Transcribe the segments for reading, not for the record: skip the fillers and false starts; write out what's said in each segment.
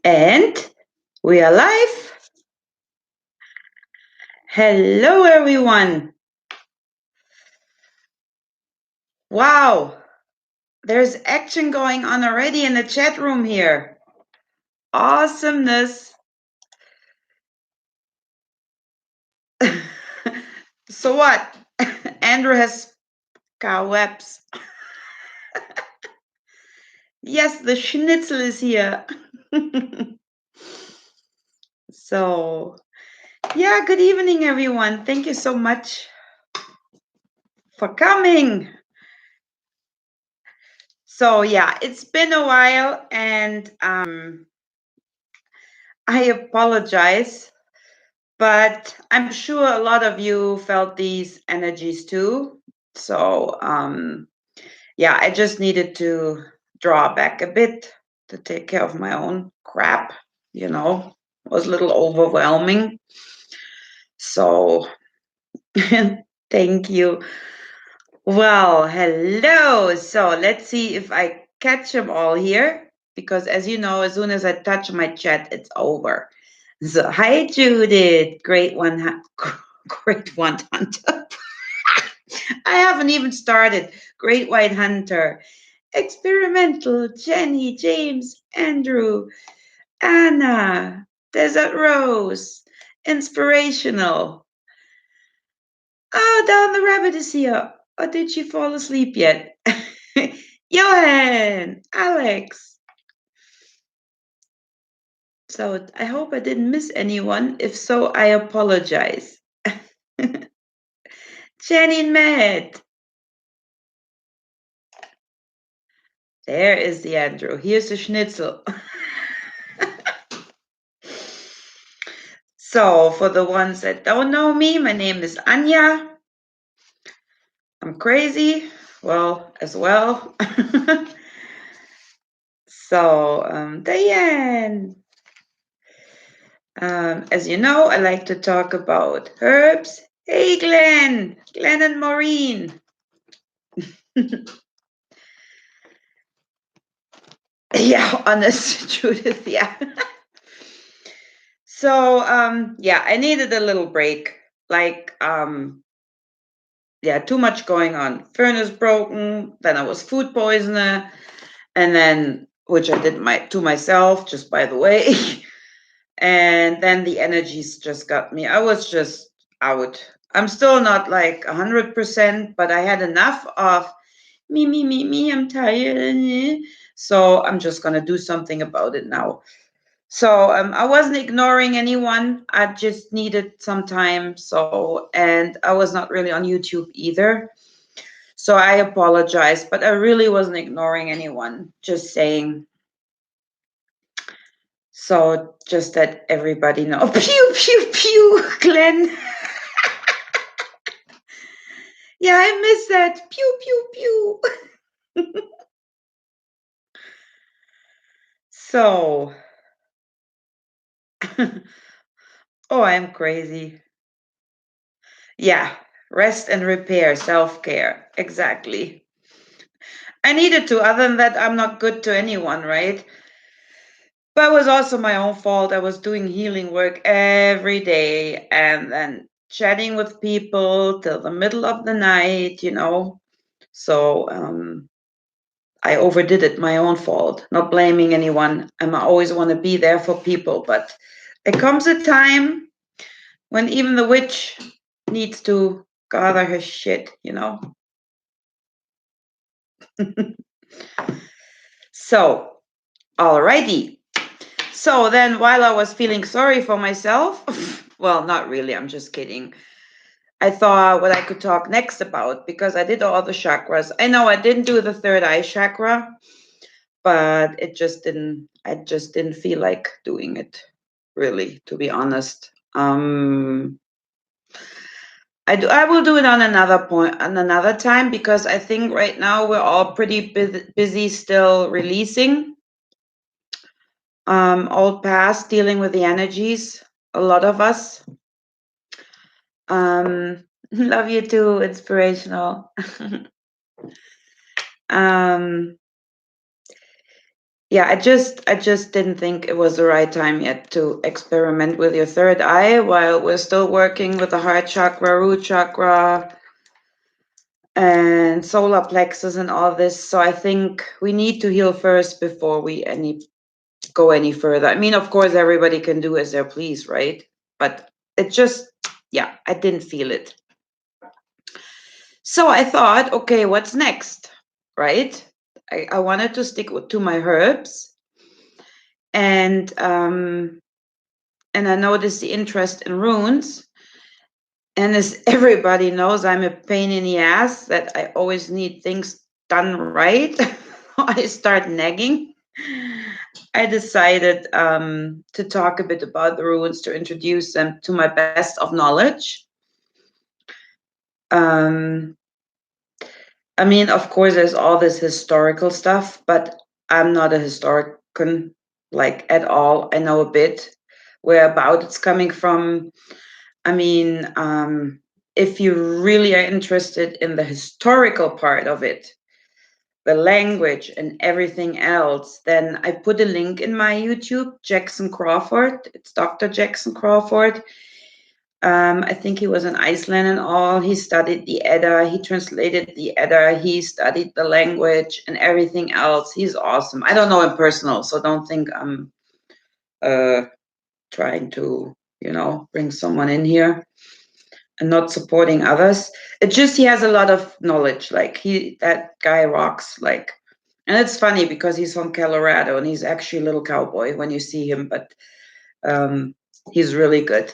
And we are live. Hello, everyone. Wow, there's action going on already in the chat room here. Awesomeness. So what? Andrew has cobwebs. Yes, the schnitzel is here. So, yeah, good evening, everyone. Thank you so much for coming. So, yeah, it's been a while, and I apologize, but I'm sure a lot of you felt these energies too. So, yeah, I just needed to draw back a bit to take care of my own crap, it was a little overwhelming. So, thank you. Well, hello. So, let's see if I catch them all here, because as you know, as soon as I touch my chat, it's over. So, hi, Judith. Great one. Great one, Hunter. I haven't even started. Great White Hunter. Experimental. Jenny, James, Andrew, Anna, Desert Rose. Inspirational. Oh, Down the Rabbit is here. Or did she fall asleep yet? Johan, Alex. So I hope I didn't miss anyone. If so, I apologize. Jenny and Matt. There is the Andrew. Here's the schnitzel. So, for the ones that don't know me, my name is Anja. I'm crazy, well, as well. So, Diane. As you know, I like to talk about herbs. Hey, Glenn and Maureen. Yeah, honest, Judith, yeah. So, yeah, I needed a little break. Like, yeah, too much going on. Furnace broken, then I was food poisoner, and then, which I did to myself, just by the way. And then the energies just got me. I was just out. I'm still not like 100%, but I had enough of me, I'm tired. So I'm just going to do something about it now. So I wasn't ignoring anyone. I just needed some time. So, and I was not really on YouTube either. So I apologize, but I really wasn't ignoring anyone. Just saying. So just that everybody know. Pew, pew, pew, Glenn. Yeah, I miss that. Pew, pew, pew. So, oh, I'm crazy. Yeah, rest and repair, self-care. Exactly. I needed to. Other than that, I'm not good to anyone, right? But it was also my own fault. I was doing healing work every day and then chatting with people till the middle of the night. So I overdid it, my own fault, not blaming anyone. I always want to be there for people, but there comes a time when even the witch needs to gather her shit. So, alrighty. So then while I was feeling sorry for myself, well, not really, I'm just kidding. I thought what I could talk next about, because I did all the chakras. I know I didn't do the third eye chakra, but I just didn't feel like doing it, really, to be honest. I will do it on another time, because I think right now we're all pretty busy still releasing old past, dealing with the energies, a lot of us. Love you too, inspirational. um yeah, I just didn't think it was the right time yet to experiment with your third eye while we're still working with the heart chakra, root chakra, and solar plexus and all this. So I think we need to heal first before we go any further. I mean, of course, everybody can do as they please, right? But it just, yeah, I didn't feel it. So I thought, okay, what's next, right? I wanted to stick to my herbs, and I noticed the interest in runes. And as everybody knows, I'm a pain in the ass that I always need things done right. I start nagging. I decided to talk a bit about the runes to introduce them to my best of knowledge. Um, I mean, of course, there's all this historical stuff, but I'm not a historian, like at all. I know a bit where about it's coming from. I mean, if you really are interested in the historical part of it, the language and everything else, then I put a link in my YouTube, Jackson Crawford. It's Dr. Jackson Crawford. I think he was in Iceland and all. He studied the Edda, he translated the Edda, he studied the language and everything else. He's awesome. I don't know him personal, so don't think I'm trying to, bring someone in here and not supporting others. It just he has a lot of knowledge. Like that guy rocks. Like, and it's funny because he's from Colorado and he's actually a little cowboy when you see him, but he's really good.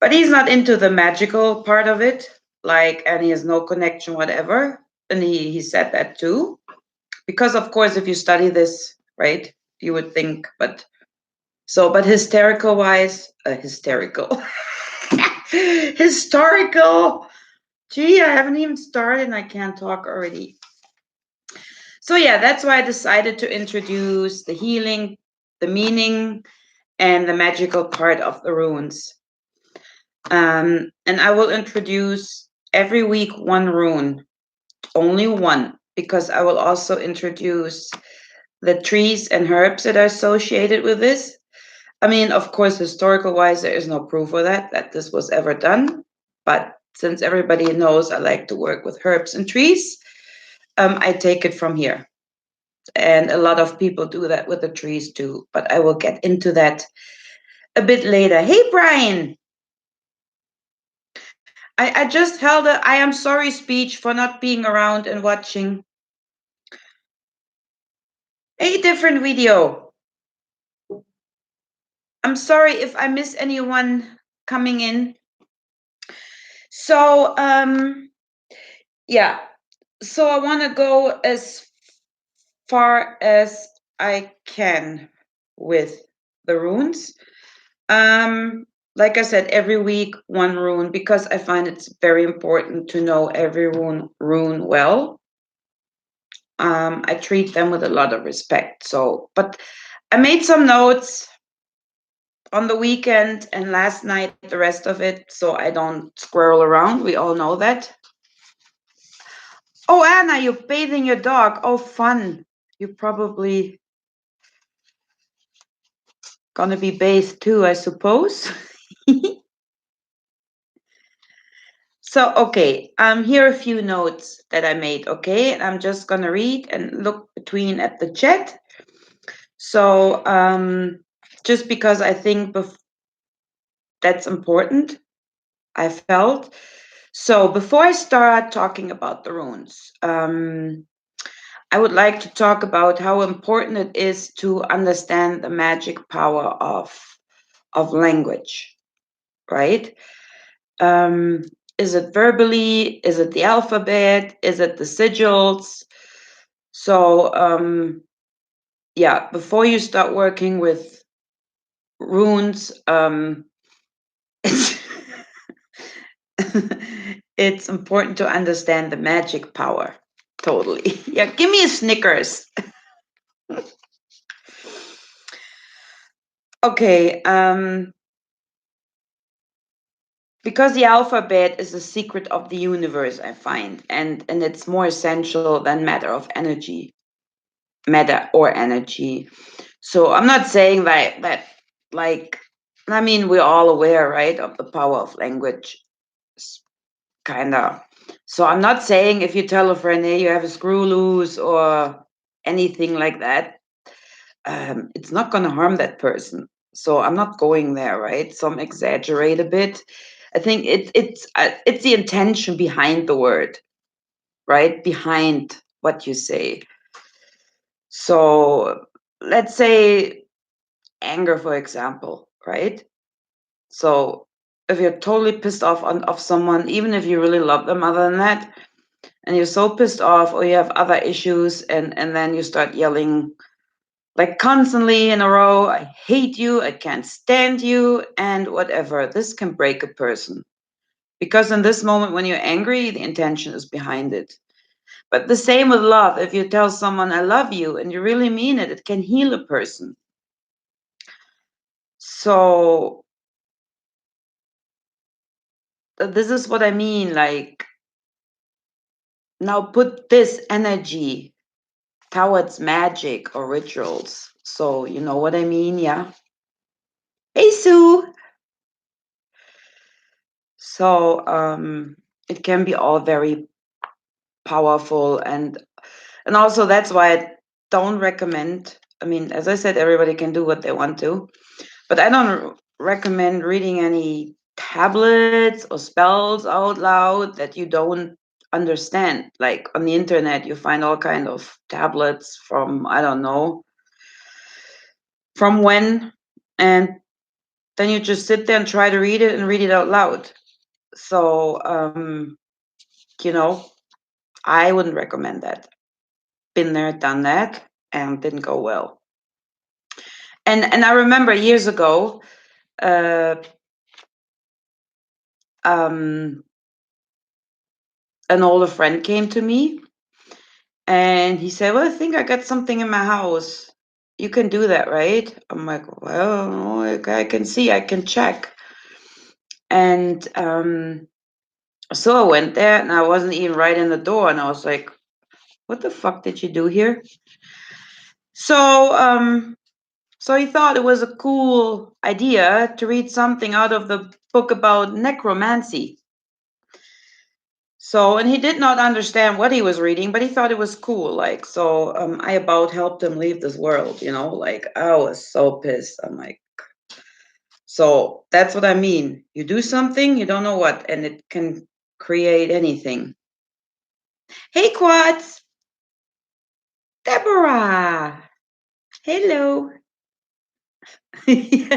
But he's not into the magical part of it, like, and he has no connection whatever. And he said that too, because of course, if you study this, right, you would think, but hysterical wise, hysterical, historical. Gee, I haven't even started and I can't talk already. So yeah, that's why I decided to introduce the healing, the meaning, and the magical part of the runes. And I will introduce every week one rune, only one, because I will also introduce the trees and herbs that are associated with this. I mean, of course, historical wise, there is no proof of that this was ever done. But since everybody knows I like to work with herbs and trees, I take it from here. And a lot of people do that with the trees too. But I will get into that a bit later. Hey, Brian. I just held a I am sorry speech for not being around and watching a different video. I'm sorry if I miss anyone coming in. So, yeah. So I want to go as far as I can with the runes. Like I said, every week one rune because I find it's very important to know every rune well. I treat them with a lot of respect. So, but I made some notes on the weekend and last night, the rest of it, so I don't squirrel around. We all know that. Oh, Anna, you're bathing your dog. Oh, fun. You're probably gonna be bathed too, I suppose. So, okay, here are a few notes that I made, okay? And I'm just gonna read and look between at the chat. So, just because I think that's important, I felt. So, before I start talking about the runes, I would like to talk about how important it is to understand the magic power of language, right? Is it verbally? Is it the alphabet? Is it the sigils? So, yeah, before you start working with runes, it's, it's important to understand the magic power. Totally. Yeah, give me a Snickers. Okay, because the alphabet is a secret of the universe, I find, and it's more essential than matter of energy. matter or energy. So I'm not saying that like, I mean, we're all aware, right, of the power of language, kind of. So I'm not saying if you tell a friend, hey, you have a screw loose or anything like that, it's not going to harm that person. So I'm not going there, right? Some exaggerate a bit. I think it's the intention behind the word, right? Behind what you say. So let's say anger, for example, right? So if you're totally pissed off of someone, even if you really love them, other than that, and you're so pissed off, or you have other issues, and then you start yelling like constantly in a row, I hate you, I can't stand you, and whatever. This can break a person. Because in this moment when you're angry, the intention is behind it. But the same with love. If you tell someone, I love you, and you really mean it, it can heal a person. So this is what I mean. Like, now put this energy towards magic or rituals. So, you know what I mean? Yeah. Hey, Sue. So, it can be all very powerful, and also that's why I don't recommend. I mean, as I said, everybody can do what they want to, but I don't recommend reading any tablets or spells out loud that you don't understand. Like on the internet, you find all kind of tablets from, I don't know, from when, and then you just sit there and try to read it and read it out loud. So, you know, I wouldn't recommend that. Been there, done that, and didn't go well. And I remember years ago, uh, um, an older friend came to me and he said, well, I think I got something in my house. You can do that, right? I'm like, well, I can see, I can check. And so I went there and I wasn't even right in the door. And I was like, what the fuck did you do here? So, so he thought it was a cool idea to read something out of the book about necromancy. So, and he did not understand what he was reading, but he thought it was cool. Like, so I about helped him leave this world, you know, like I was so pissed. I'm like, so that's what I mean. You do something, you don't know what, and it can create anything. Hey, Quads, Deborah. Hello. Is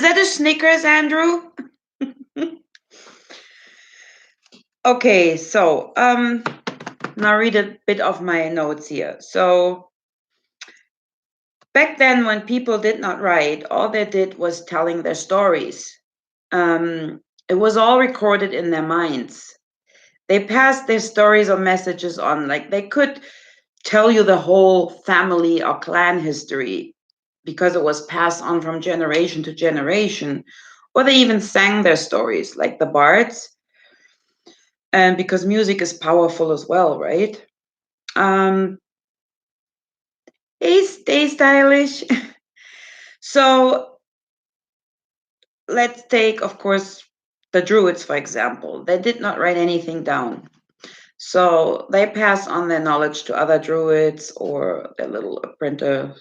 that a Snickers, Andrew? Okay, so now read a bit of my notes here. So back then, when people did not write, all they did was telling their stories. It was all recorded in their minds. They passed their stories or messages on, like they could tell you the whole family or clan history because it was passed on from generation to generation. Or they even sang their stories, like the bards, and because music is powerful as well, right? Um, stay stylish. So let's take, of course, the Druids, for example. They did not write anything down. So they pass on their knowledge to other Druids or their little apprenticeship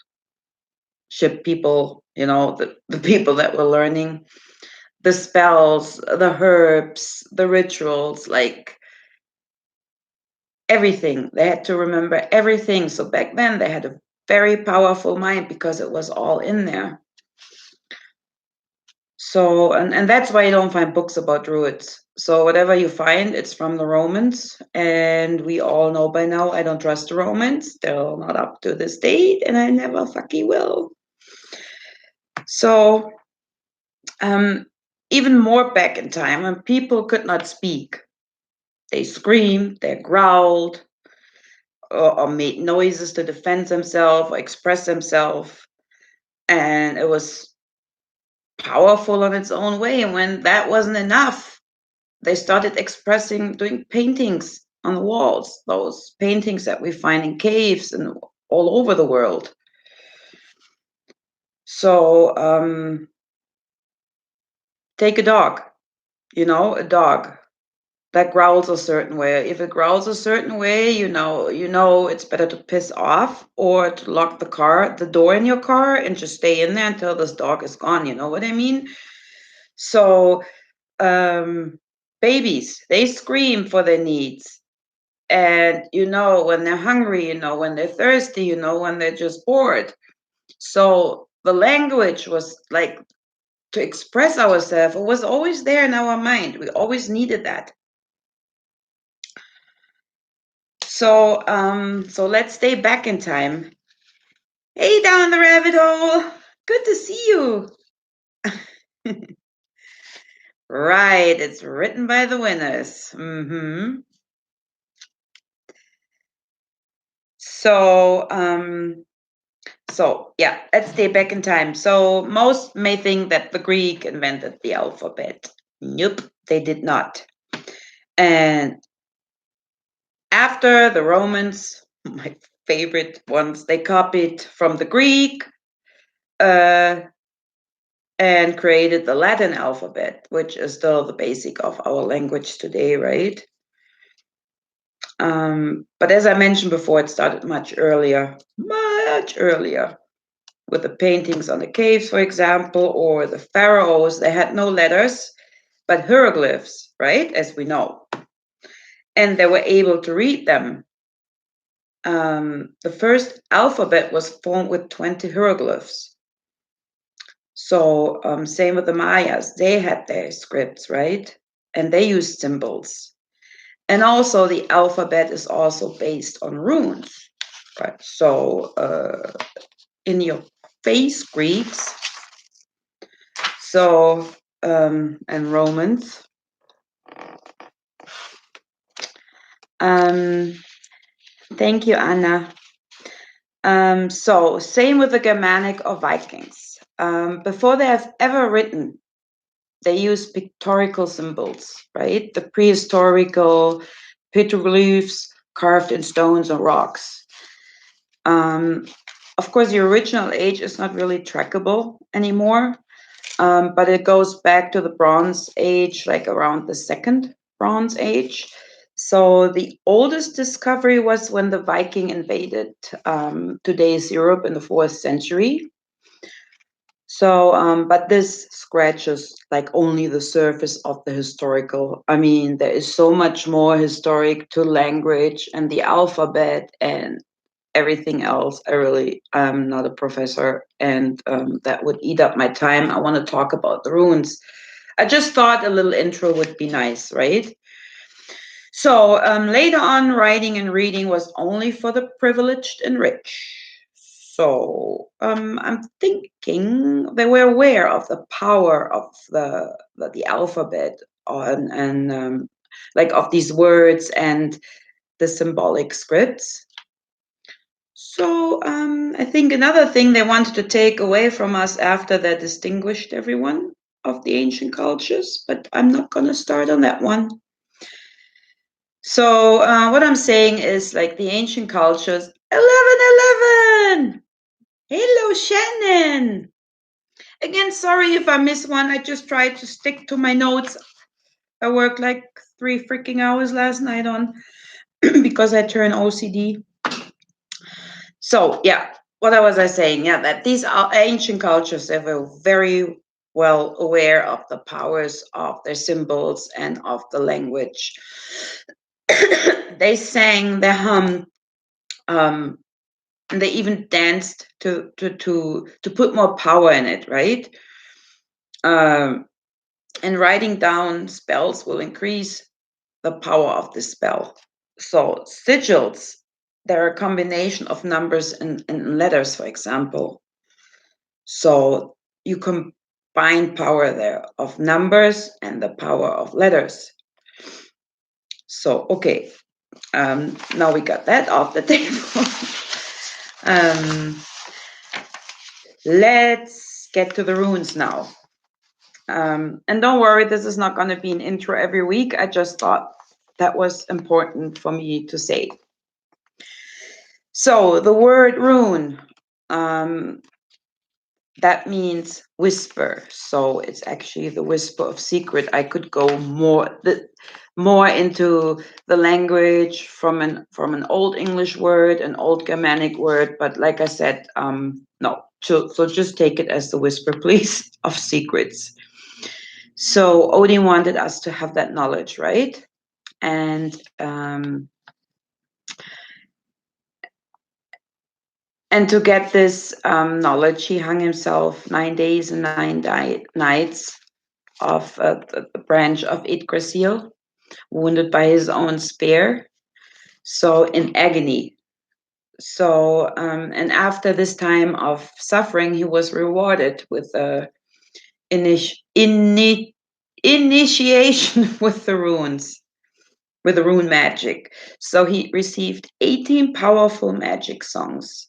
people, you know, the people that were learning the spells, the herbs, the rituals, like everything. They had to remember everything. So back then they had a very powerful mind because it was all in there. So, and that's why you don't find books about druids. So whatever you find, it's from the Romans. And we all know by now, I don't trust the Romans. They're not up to this date, and I never fucking will. So, even more back in time, when people could not speak, they screamed, they growled, or made noises to defend themselves or express themselves. And it was powerful on its own way. And when that wasn't enough, they started expressing, doing paintings on the walls, those paintings that we find in caves and all over the world. So take a dog, a dog that growls a certain way. If it growls a certain way, you know it's better to piss off or to lock the door in your car and just stay in there until this dog is gone. You know what I mean? So babies, they scream for their needs. And when they're hungry, when they're thirsty, when they're just bored. So the language was like to express ourselves. It was always there in our mind. We always needed that. So let's stay back in time. Hey, down the rabbit hole. Good to see you. Right, it's written by the winners. So yeah, let's stay back in time. So most may think that the Greek invented the alphabet. Nope, they did not. And after the Romans, my favorite ones, they copied from the Greek and created the Latin alphabet, which is still the basic of our language today, right? But as I mentioned before, it started much earlier, with the paintings on the caves, for example, or the pharaohs. They had no letters, but hieroglyphs, right, as we know. And they were able to read them. The first alphabet was formed with 20 hieroglyphs. So same with the Mayas. They had their scripts, right? And they used symbols. And also the alphabet is also based on runes, right? So in your face Greeks, and Romans. Thank you, Anna. So same with the Germanic or Vikings. Before they have ever written, they use pictorial symbols, right? The prehistorical petroglyphs carved in stones or rocks. Of course, the original age is not really trackable anymore, but it goes back to the Bronze Age, like around the Second Bronze Age. So the oldest discovery was when the Viking invaded today's Europe in the 4th century. So, but this scratches like only the surface of the historical. I mean, there is so much more historic to language and the alphabet and everything else. I'm not a professor, and that would eat up my time. I want to talk about the runes. I just thought a little intro would be nice, right? So later on, writing and reading was only for the privileged and rich. So I'm thinking they were aware of the power of the alphabet and like of these words and the symbolic scripts. So I think another thing they wanted to take away from us after they distinguished everyone of the ancient cultures, but I'm not going to start on that one. So what I'm saying is like the ancient cultures, 1111. Hello, Shannon. Again, sorry if I miss one. I just tried to stick to my notes. I worked like 3 freaking hours last night on because I turned OCD. So yeah, what was I saying? Yeah, that these are ancient cultures, they were very well aware of the powers of their symbols and of the language. They sang, they hummed, and they even danced to put more power in it, right? And writing down spells will increase the power of the spell. So sigils, they're a combination of numbers and letters, for example. So you combine power there of numbers and the power of letters. So, okay, now we got that off the table. Let's get to the runes now. And don't worry, this is not going to be an intro every week. I just thought that was important for me to say. So the word rune, um, that means whisper. So it's actually the whisper of secret. I could go more into the language from an old English word, an old Germanic word, but like I said, no. So just take it as the whisper, please, of secrets. So Odin wanted us to have that knowledge, right? And to get this knowledge, he hung himself 9 days and nights off the branch of Yggdrasil, wounded by his own spear, so in agony. So, and after this time of suffering, he was rewarded with a initiation with the runes, with the rune magic. So he received 18 powerful magic songs,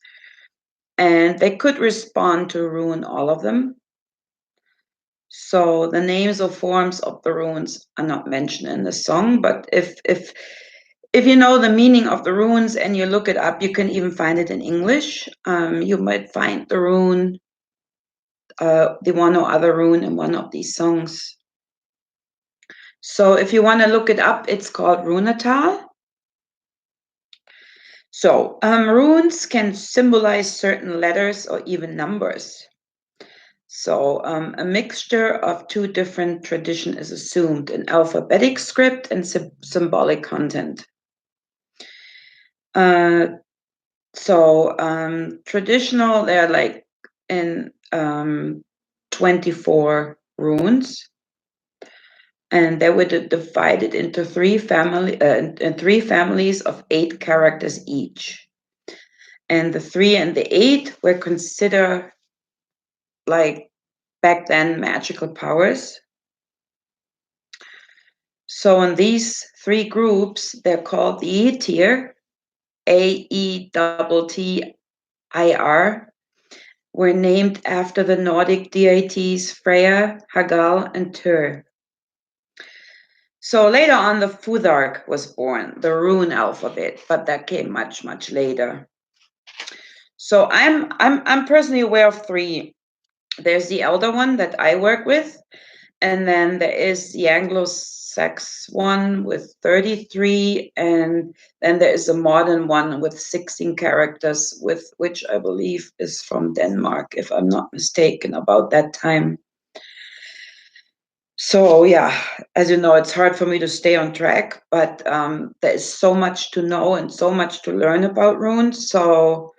and they could respond to rune, all of them. So the names or forms of the runes are not mentioned in the song, but if you know the meaning of the runes and you look it up, you can even find it in English. You might find the rune, the one or other rune in one of these songs. So if you want to look it up, it's called Runetal. So runes can symbolize certain letters or even numbers. So a mixture of two different traditions is assumed: an alphabetic script and symbolic content. Traditional, they're like in 24 runes, and they were divided into three families of 8 characters each. And the 3 and the 8 were considered, like back then, magical powers. So in these 3 groups, they're called the Aetir, Aettir, were named after the Nordic deities Freya, Hagal, and Tyr. So later on, the Futhark was born, the rune alphabet, but that came much, much later. So I'm personally aware of 3. There's the elder one that I work with, and then there is the Anglo-Sax one with 33, and then there is a modern one with 16 characters, with which I believe is from Denmark, if I'm not mistaken, about that time. So yeah, as you know, it's hard for me to stay on track, but there is so much to know and so much to learn about runes. So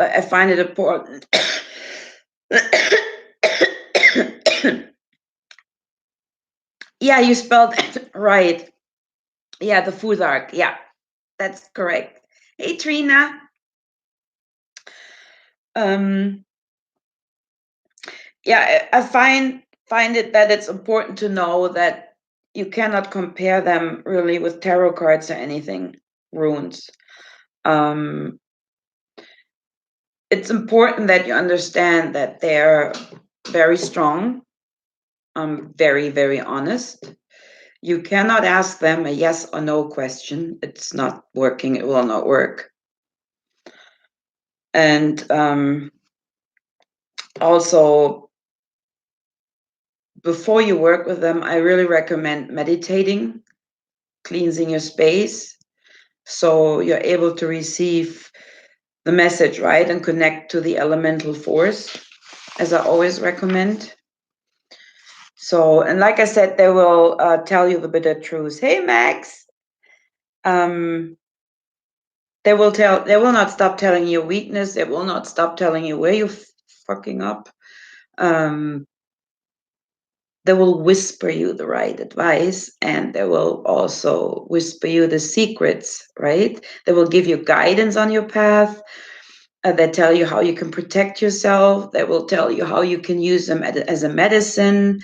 I find it important. Yeah, you spelled it right. Yeah, the Futhark. Yeah, that's correct. Hey, Trina. Yeah, I find it that it's important to know that you cannot compare them really with tarot cards or anything, runes. It's important that you understand that they're very strong, very, very honest. You cannot ask them a yes or no question. It's not working. It will not work. And also, before you work with them, I really recommend meditating, cleansing your space, so you're able to receive the message, right, and connect to the elemental force, as I always recommend. So, and like I said, they will tell you the bitter truth. Hey, Max. They will not stop telling you weakness. They will not stop telling you where you're fucking up. They will whisper you the right advice, and they will also whisper you the secrets, right? They will give you guidance on your path. They tell you how you can protect yourself. They will tell you how you can use them as a medicine,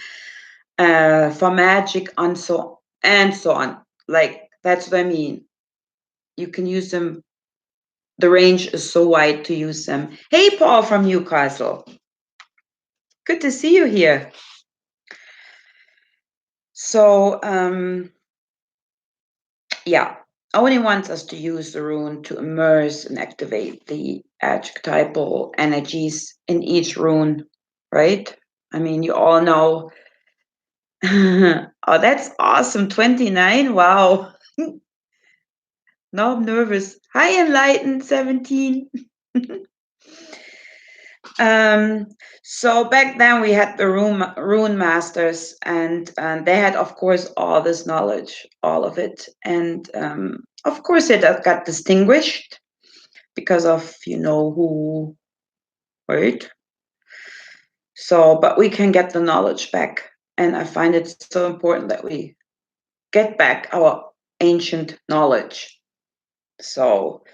for magic, and so on. Like, that's what I mean. You can use them. The range is so wide to use them. Hey, Paul from Newcastle. Good to see you here. So, yeah, Odin wants us to use the rune to immerse and activate the archetypal energies in each rune, right? I mean, you all know. Oh, that's awesome. 29. Wow. Now I'm nervous. Hi, Enlightened 17. So back then we had the rune masters, and they had, of course, all this knowledge, all of it, and of course it got distinguished because of who, right? So, but we can get the knowledge back, and I find it so important that we get back our ancient knowledge. So,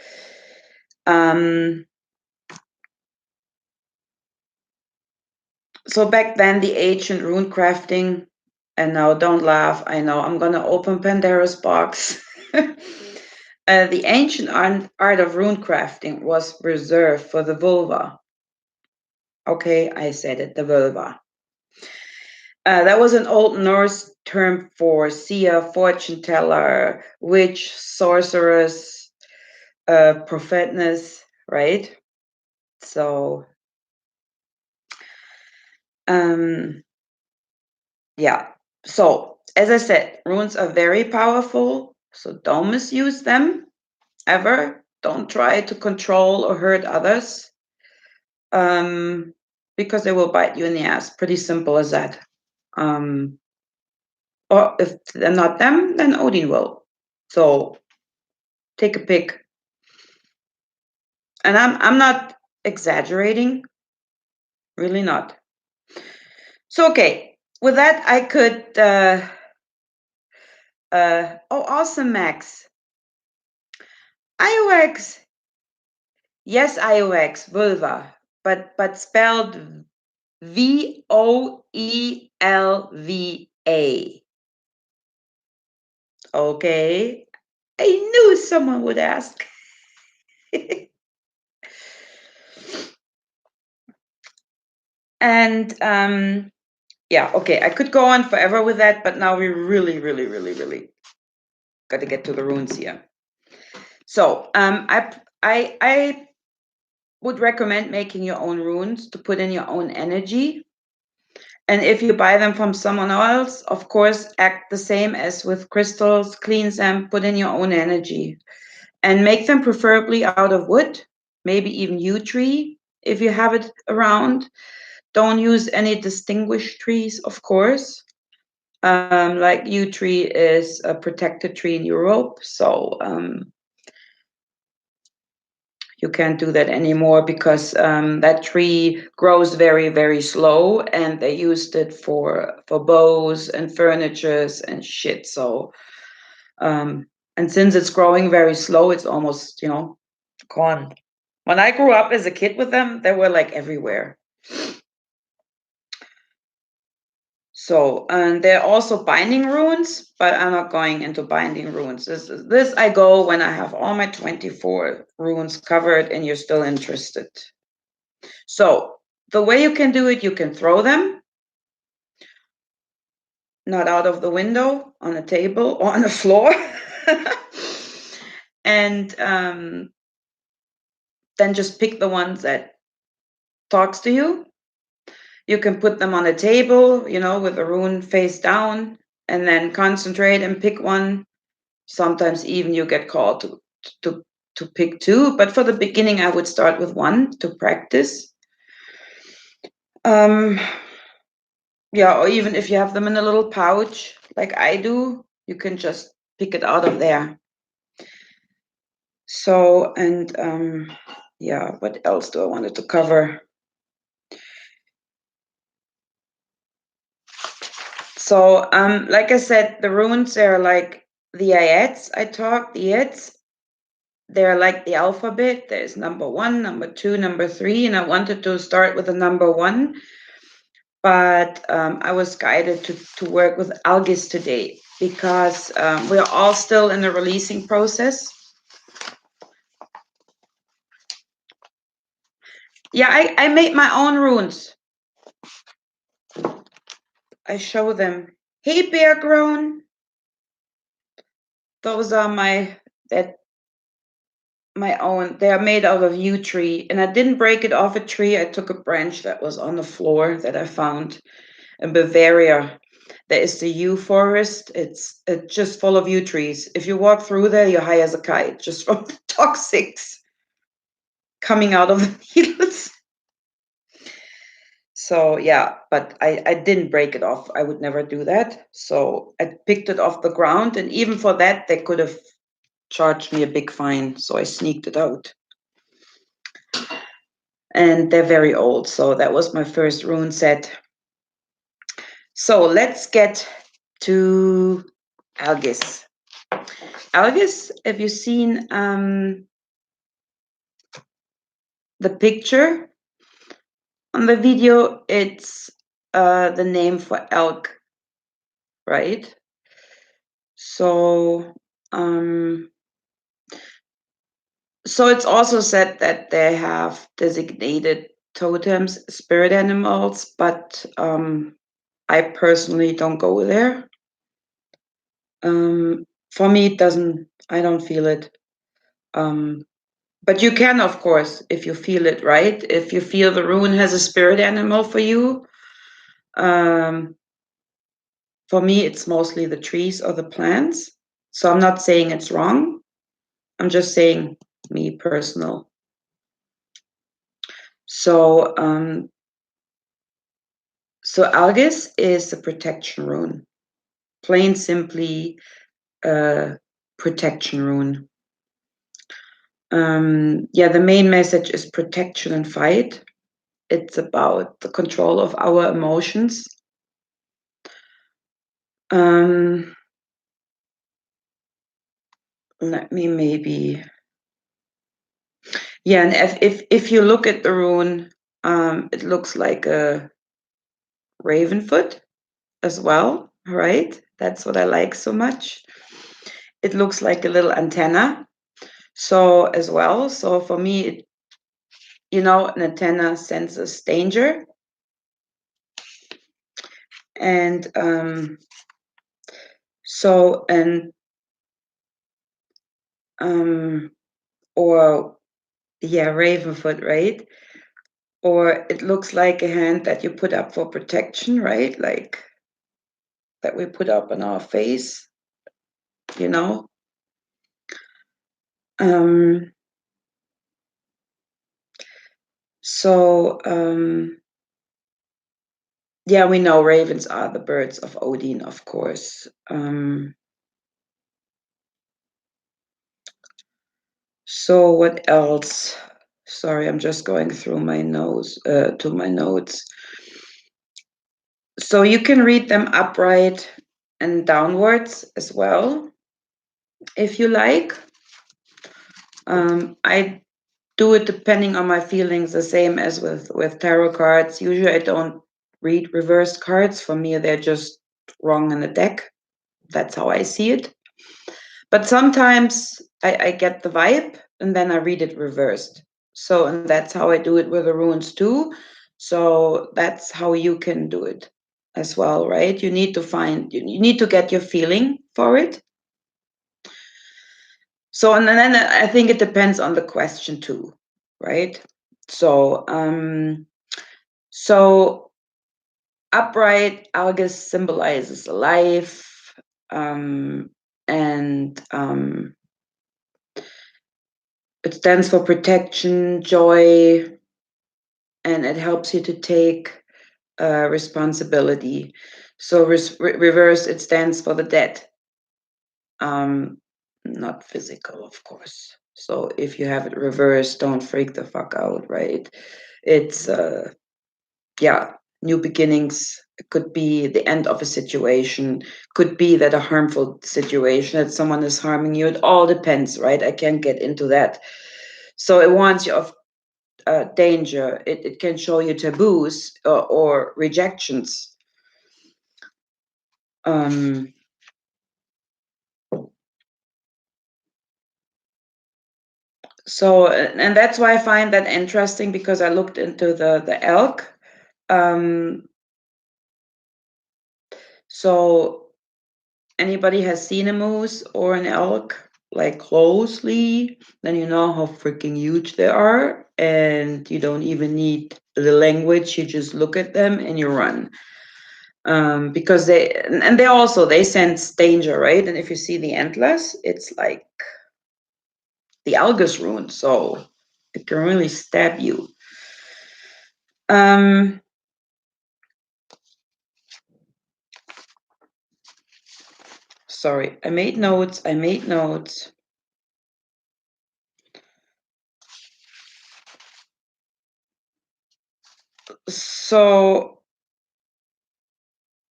so back then the ancient rune crafting, and now don't laugh, I know I'm gonna open Pandora's box. The ancient art of rune crafting was reserved for the vulva. Okay, I said it, the vulva. That was an Old Norse term for seer, fortune teller, witch, sorceress, prophetess, right? So, yeah. So, as I said, runes are very powerful, so don't misuse them ever. Don't try to control or hurt others, because they will bite you in the ass. Pretty simple as that. Or if they're not them, then Odin will. So take a pick. And I'm not exaggerating, really not. So okay, with that I could. Oh, awesome, Max. IOX. Yes, IOX, vulva, but spelled VOELVA. Okay, I knew someone would ask. And yeah, okay, I could go on forever with that, but now we really got to get to the runes here. So I would recommend making your own runes to put in your own energy. And if you buy them from someone else, of course, act the same as with crystals, cleanse them, put in your own energy. And make them preferably out of wood, maybe even yew tree if you have it around. Don't use any distinguished trees, of course. Like yew tree is a protected tree in Europe, so you can't do that anymore because that tree grows very slow, and they used it for bows and furnitures and shit. So and since it's growing very slow, it's almost gone. When I grew up as a kid with them, they were like everywhere. So, and they're also binding runes, but I'm not going into binding runes. This I go when I have all my 24 runes covered and you're still interested. So, the way you can do it, you can throw them, not out of the window, on a table or on the floor. And then just pick the ones that talks to you. You can put them on a table, with the rune face down, and then concentrate and pick one. Sometimes even you get called to pick two, but for the beginning, I would start with one to practice. Yeah, or even if you have them in a little pouch, like I do, you can just pick it out of there. So, and yeah, what else do I wanted to cover? So, like I said, the runes are like the ayats the ayats. They're like the alphabet. There's number 1, number 2, number 3, and I wanted to start with the number 1, but I was guided to work with Algiz today because we're all still in the releasing process. Yeah, I made my own runes. I show them. Hey, Bear Grown. Those are my that my own. They are made out of yew tree, and I didn't break it off a tree. I took a branch that was on the floor that I found in Bavaria. There is the yew forest. It's just full of yew trees. If you walk through there, you're high as a kite just from the toxics coming out of the needles. So yeah, but I didn't break it off. I would never do that. So I picked it off the ground, and even for that, they could have charged me a big fine. So I sneaked it out. And they're very old. So that was my first rune set. So let's get to Algiz. Algiz, have you seen the picture on the video? It's the name for elk, right? So so it's also said that they have designated totems, spirit animals, but I personally don't go there. For me, it doesn't. I don't feel it. But you can, of course, if you feel it, right? If you feel the rune has a spirit animal for you. For me, it's mostly the trees or the plants. So I'm not saying it's wrong. I'm just saying me personal. So Algiz is a protection rune. Plain simply protection rune. Yeah, the main message is protection and fight. It's about the control of our emotions. Let me maybe. Yeah, and if you look at the rune, it looks like a raven foot as well, right? That's what I like so much. It looks like a little antenna. So as well. So for me, an antenna senses danger. And so, and or yeah, ravenfoot, right? Or it looks like a hand that you put up for protection, right? Like that we put up on our face, you know. So yeah, we know ravens are the birds of Odin, of course. So what else? Sorry, I'm just going through my to my notes. So you can read them upright and downwards as well, if you like. I do it depending on my feelings, the same as with tarot cards. Usually I don't read reversed cards. For me, they're just wrong in the deck. That's how I see it. But sometimes I get the vibe and then I read it reversed. So, and that's how I do it with the runes too. So that's how you can do it as well, right? You need to get your feeling for it. So, and then I think it depends on the question too, right? So, so upright Algiz symbolizes life, and it stands for protection, joy, and it helps you to take responsibility. So reverse, it stands for the dead, not physical, of course. So if you have it reversed, don't freak the fuck out, right? It's yeah, new beginnings. It could be the end of a situation, could be that a harmful situation, that someone is harming you. It all depends, right? I can't get into that. So it warns you of danger. It can show you taboos or rejections. So, and that's why I find that interesting, because I looked into the elk. So anybody has seen a moose or an elk? like closely, then you know how freaking huge they are, and you don't even need the language. You just look at them and you run. Because they also they sense danger, right? And if you see the antlers, it's like the Algiz rune, so it can really stab you. Sorry, I made notes. So,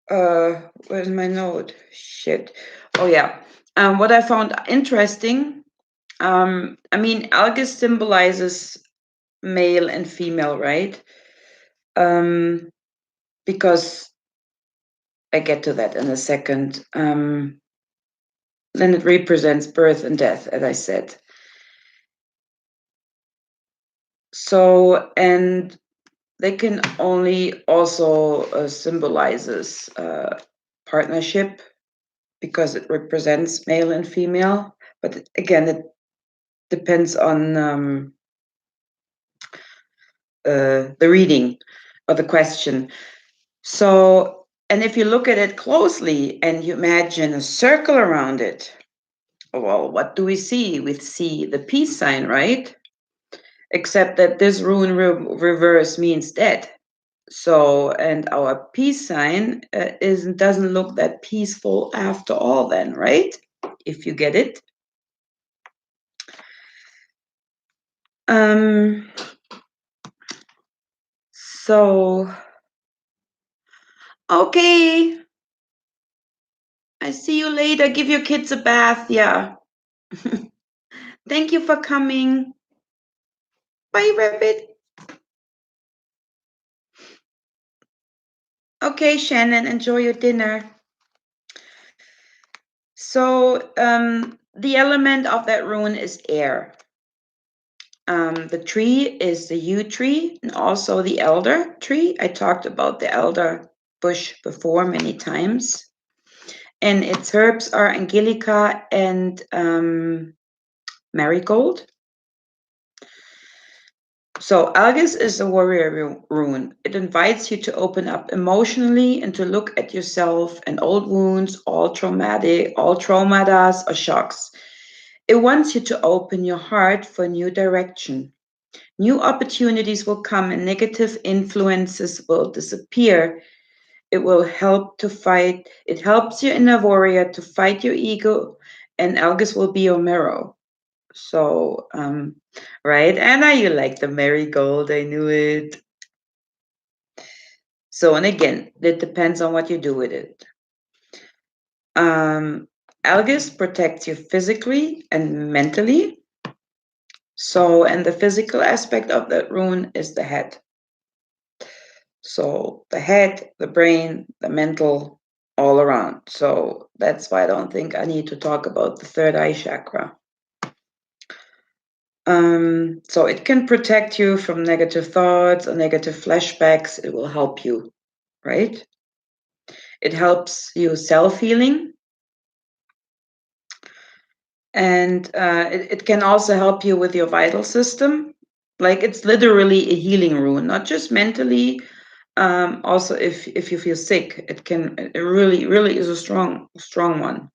where's my note? Shit. Oh yeah. What I found interesting. I mean, Algiz symbolizes male and female, right? Because I get to that in a second. Then it represents birth and death, as I said. So, and they can only also symbolizes partnership because it represents male and female. But again, it depends on the reading or the question. So, and if you look at it closely and you imagine a circle around it, well, what do we see? We see the peace sign, right? Except that this rune reverse means dead. So, and our peace sign doesn't look that peaceful after all, then, right? If you get it. So, okay. I see you later. Give your kids a bath. Yeah. Thank you for coming. Bye, Rabbit. Okay, Shannon, enjoy your dinner. So, the element of that rune is air. The tree is the yew tree and also the elder tree. I talked about the elder bush before many times. And its herbs are angelica and marigold. So Algiz is a warrior rune. It invites you to open up emotionally and to look at yourself and old wounds, all traumatas or shocks. It wants you to open your heart for new direction. New opportunities will come and negative influences will disappear. It will help to fight. It helps your inner warrior to fight your ego, and Algiz will be your mirror. So, right, Anna, you like the marigold. I knew it. So, and again, it depends on what you do with it. Algiz protects you physically and mentally. So, and the physical aspect of that rune is the head. So, the head, the brain, the mental, all around. So, that's why I don't think I need to talk about the third eye chakra. So it can protect you from negative thoughts or negative flashbacks. It will help you, right? It helps you self-healing. And it can also help you with your vital system. Like it's literally a healing rune, not just mentally. Also, if you feel sick, it really is a strong one.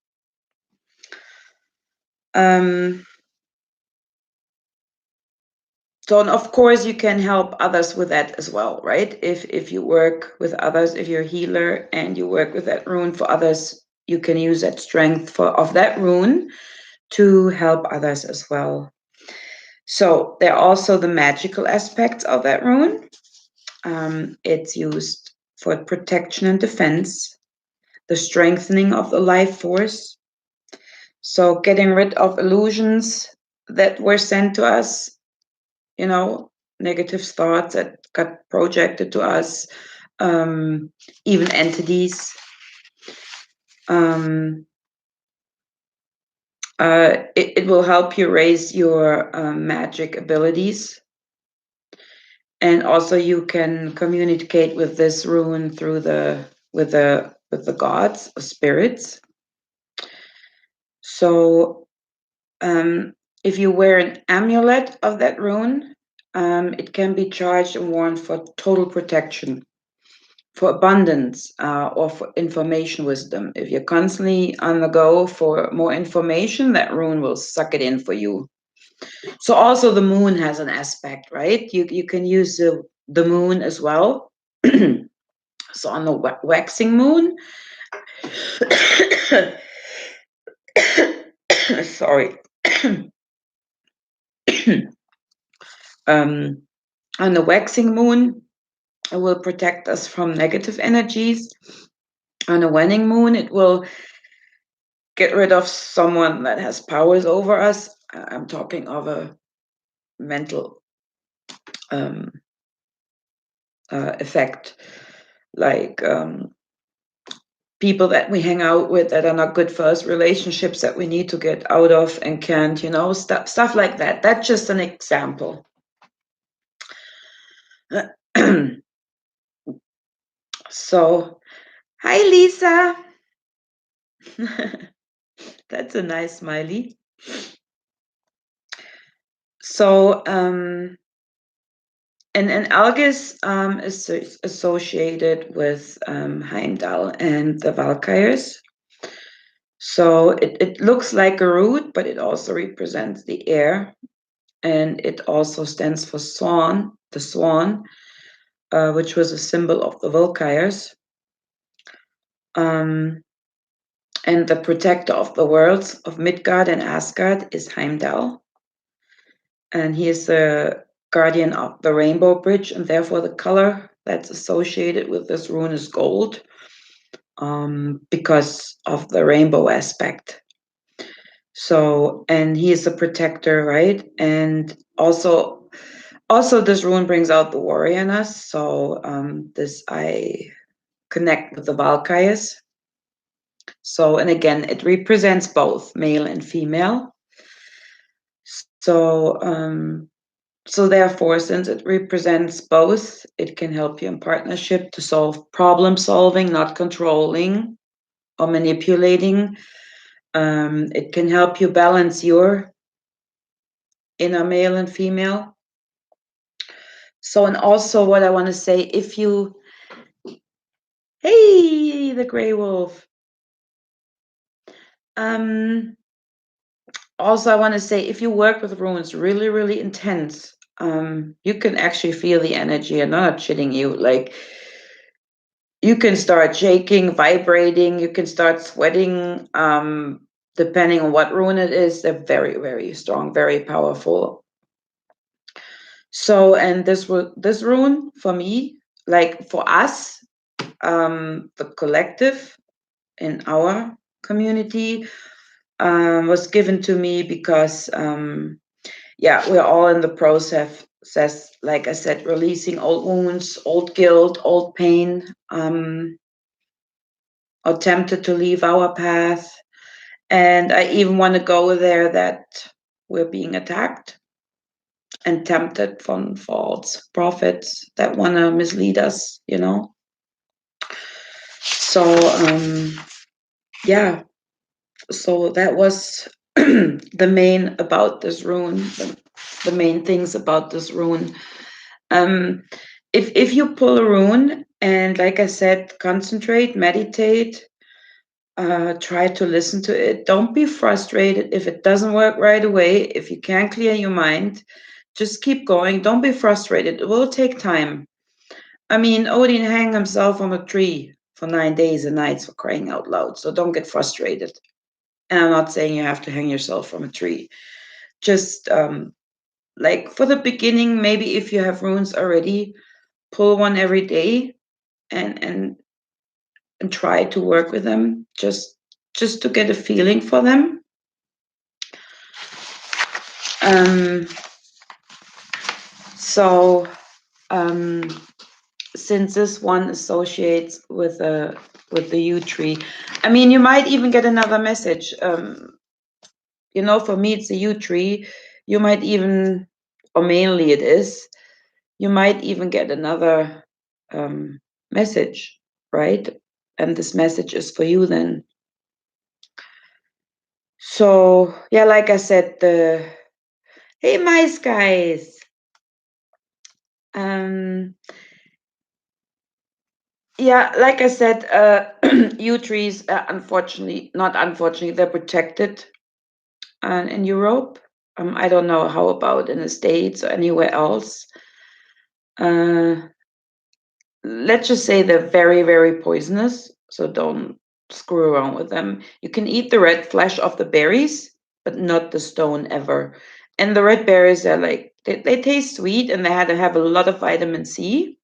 So, and of course, you can help others with that as well, right? If you work with others, if you're a healer and you work with that rune for others, you can use that strength of that rune to help others as well. So there are also the magical aspects of that rune. It's used for protection and defense, the strengthening of the life force. So getting rid of illusions that were sent to us, negative thoughts that got projected to us, even entities. It will help you raise your magic abilities. And also you can communicate with this rune through with the gods or spirits. So If you wear an amulet of that rune, it can be charged and worn for total protection, for abundance, or for information wisdom. If you're constantly on the go for more information, that rune will suck it in for you. So also the moon has an aspect, right? You can use the moon as well. So on the waxing moon, sorry. On the waxing moon, it will protect us from negative energies. On a waning moon, it will get rid of someone that has powers over us. I'm talking of a mental effect, like people that we hang out with that are not good for us, relationships that we need to get out of and can't, stuff like that. That's just an example. So, hi, Lisa. That's a nice smiley. So, and Algiz is associated with Heimdall and the Valkyries. So it looks like a root, but it also represents the air, and it also stands for swan, the swan, which was a symbol of the Valkyries. And the protector of the worlds of Midgard and Asgard is Heimdall. And he is the guardian of the rainbow bridge, and therefore the color that's associated with this rune is gold, because of the rainbow aspect. So, and he is a protector, right? And also this rune brings out the warrior in us. So this I connect with the Valkyries. So, and again, it represents both male and female. So therefore, since it represents both, it can help you in partnership to solve problem solving, not controlling or manipulating. It can help you balance your inner male and female. So, and also what I want to say, hey, the gray wolf. Also, I want to say, if you work with runes really, really intense, you can actually feel the energy. I'm not shitting you. Like, you can start shaking, vibrating, you can start sweating, depending on what rune it is. They're very, very strong, very powerful. So, and this rune for me, like for us, the collective in our community, was given to me because, we're all in the process, like I said, releasing old wounds, old guilt, old pain, or tempted to leave our path. And I even want to go there that we're being attacked and tempted from false prophets that want to mislead us, So, so that was the main about this rune, the main things about this rune. If you pull a rune and, like I said, concentrate, meditate, try to listen to it. Don't be frustrated if it doesn't work right away. If you can't clear your mind, just keep going. Don't be frustrated. It will take time. I mean, Odin hung himself on a tree for 9 days and nights, for crying out loud. So don't get frustrated. And I'm not saying you have to hang yourself from a tree. Just like for the beginning, maybe if you have runes already, pull one every day and try to work with them just to get a feeling for them. So since this one associates with the yew tree, I mean, you might even get another message. For me, it's a yew tree. You might even, or mainly it is, you might even get another message, right? And this message is for you then. So yeah, like I said, the hey mice guys. Um, yeah, like I said, yew trees, unfortunately, not unfortunately, they're protected in Europe. I don't know how about in the States or anywhere else. Uh, let's just say they're very, very poisonous, so don't screw around with them. You can eat the red flesh of the berries, but not the stone ever. And the red berries are like they taste sweet and they had to have a lot of vitamin C.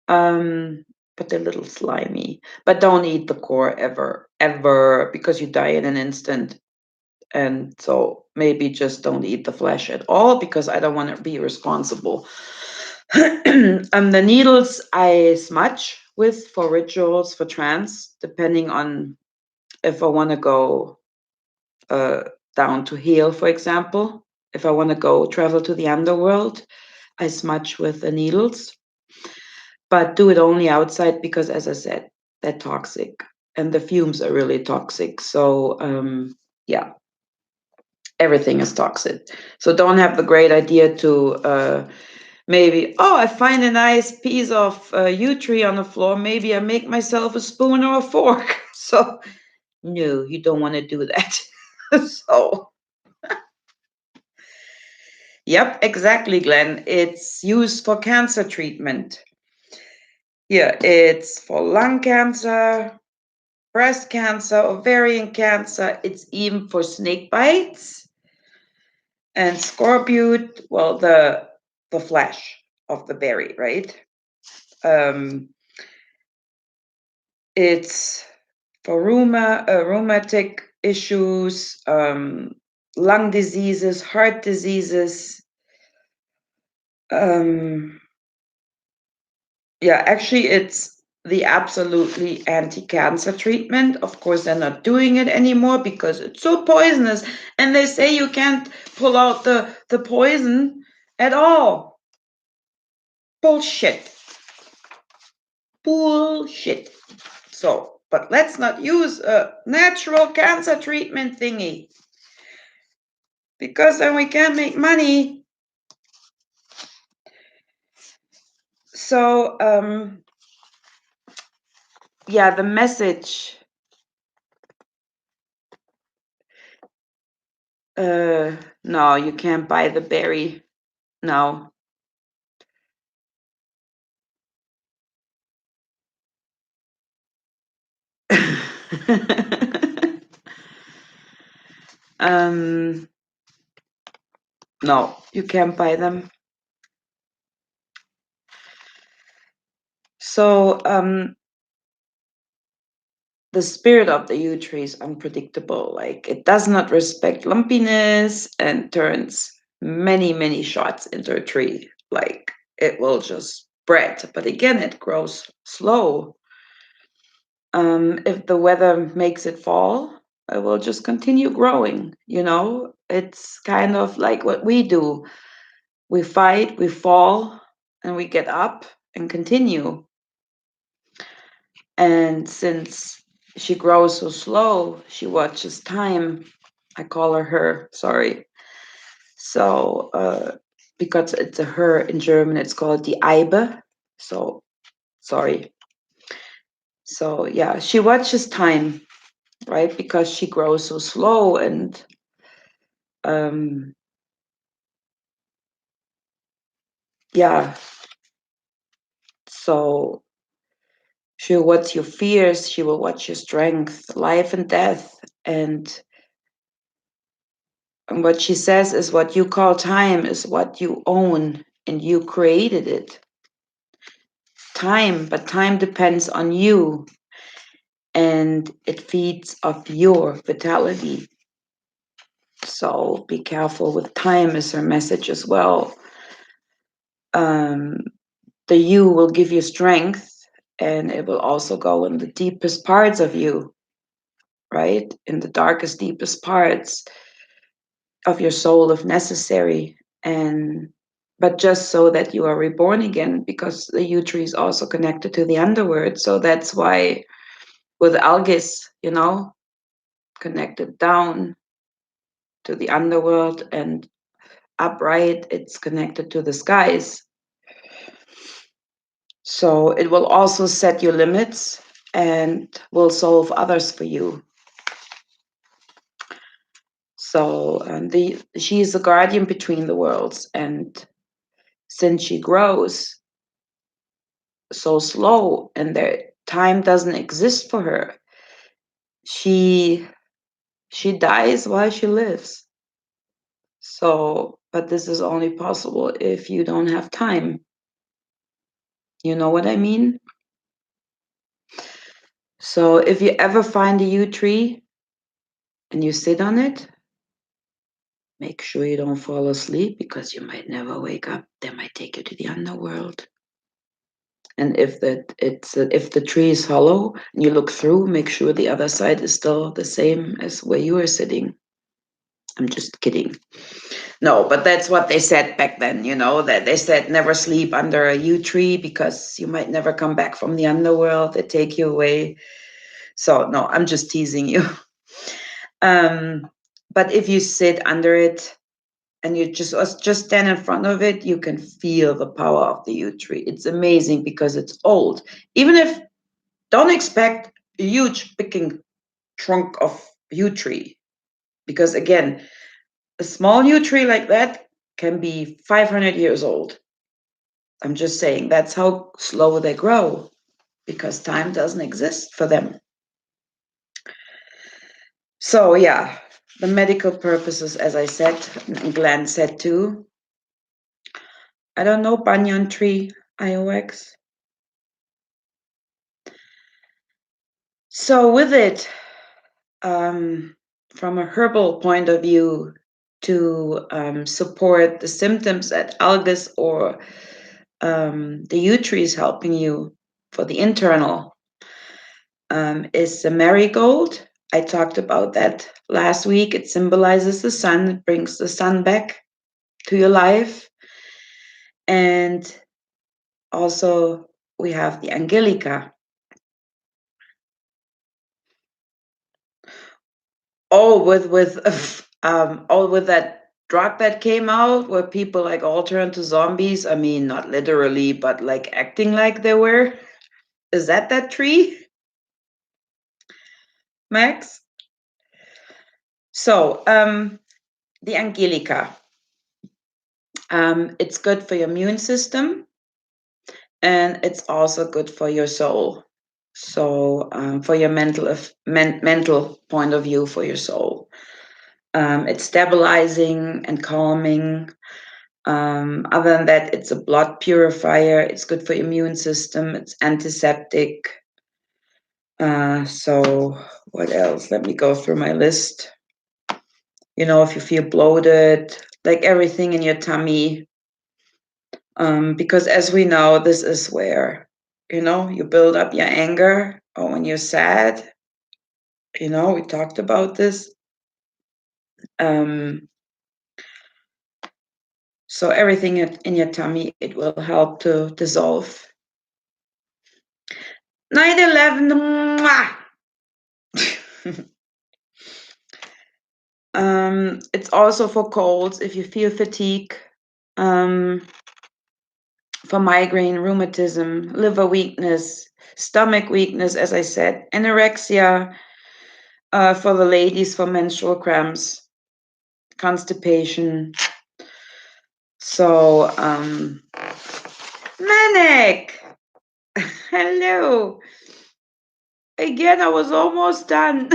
But they're a little slimy. But don't eat the core ever, ever, because you die in an instant. And so maybe just don't eat the flesh at all because I don't want to be responsible. The needles I smudge with for rituals for trance, depending on if I want to go uh, down to heal, for example. If I want to go travel to the underworld, I smudge with the needles, but do it only outside because, as I said, they're toxic and the fumes are really toxic. So, yeah, everything is toxic. So, don't have the great idea to maybe, oh, I find a nice piece of yew tree on the floor. Maybe I make myself a spoon or a fork. So, no, you don't want to do that. So, yep, exactly, Glenn. It's used for cancer treatment. Yeah, it's for lung cancer, breast cancer, ovarian cancer. It's even for snake bites and scorbut. Well, the flesh of the berry, right? It's for rheumatic issues, lung diseases, heart diseases. Yeah, actually, it's the absolutely anti-cancer treatment. Of course, they're not doing it anymore because it's so poisonous, and they say you can't pull out the poison at all. Bullshit. Bullshit. So, but let's not use a natural cancer treatment thingy because then we can't make money. So, yeah, the message. No, you can't buy the berry. No. um, no, you can't buy them. So, the spirit of the yew tree is unpredictable. Like it does not respect lumpiness and turns many, many shots into a tree. Like it will just spread, but again, it grows slow. If the weather makes it fall, it will just continue growing. It's kind of like what we do. We fight, we fall, and we get up and continue. And since she grows so slow, she watches time. I call her, sorry. So, because it's a her in German, it's called die Eibe. So, sorry. So, yeah, she watches time, right? Because she grows so slow and, um, yeah. So, she will watch your fears, she will watch your strength, life and death. And what she says is what you call time is what you own and you created it. Time, but time depends on you and it feeds off your vitality. So be careful with time is her message as well. The you will give you strength and it will also go in the deepest parts of you, right? In the darkest, deepest parts of your soul if necessary. But just so that you are reborn again, because the yew tree is also connected to the underworld. So that's why with Algiz, connected down to the underworld, and upright, it's connected to the skies. So it will also set your limits and will solve others for you. So she is the guardian between the worlds, and since she grows so slow and the time doesn't exist for her, she dies while she lives. So, but this is only possible if you don't have time. You know what I mean? So if you ever find a yew tree and you sit on it, make sure you don't fall asleep, because you might never wake up. They might take you to the underworld. And if the tree is hollow and you look through, make sure the other side is still the same as where you are sitting. I'm just kidding. No, but that's what they said back then, that they said never sleep under a yew tree because you might never come back from the underworld. They take you away. So no, I'm just teasing you. But if you sit under it and you just stand in front of it, you can feel the power of the yew tree. It's amazing because it's old. Even if, don't expect a huge picking trunk of yew tree, because again, a small yew tree like that can be 500 years old. I'm just saying that's how slow they grow, because time doesn't exist for them. So yeah, the medical purposes, as I said, and Glenn said too. I don't know, banyan tree, IOX. So with it, from a herbal point of view, to support the symptoms at Algiz, or the yew tree is helping you for the internal, is the marigold. I talked about that last week. It symbolizes the sun. It brings the sun back to your life. And also we have the angelica. With that drug that came out where people like all turned to zombies. I mean, not literally, but like acting like they were. Is that tree, Max? So the angelica. It's good for your immune system, and it's also good for your soul. So for your mental point of view, for your soul, it's stabilizing and calming. Other than that, it's a blood purifier. It's good for immune system. It's antiseptic. So what else? Let me go through my list. If you feel bloated, like everything in your tummy, because as we know, this is where, you build up your anger, or when you're sad, we talked about this. So everything in your tummy, it will help to dissolve. 9/11. It's also for colds, if you feel fatigue, for migraine, rheumatism, liver weakness, stomach weakness, as I said, anorexia, for the ladies, for menstrual cramps, constipation. So, Manic, hello. Again, I was almost done.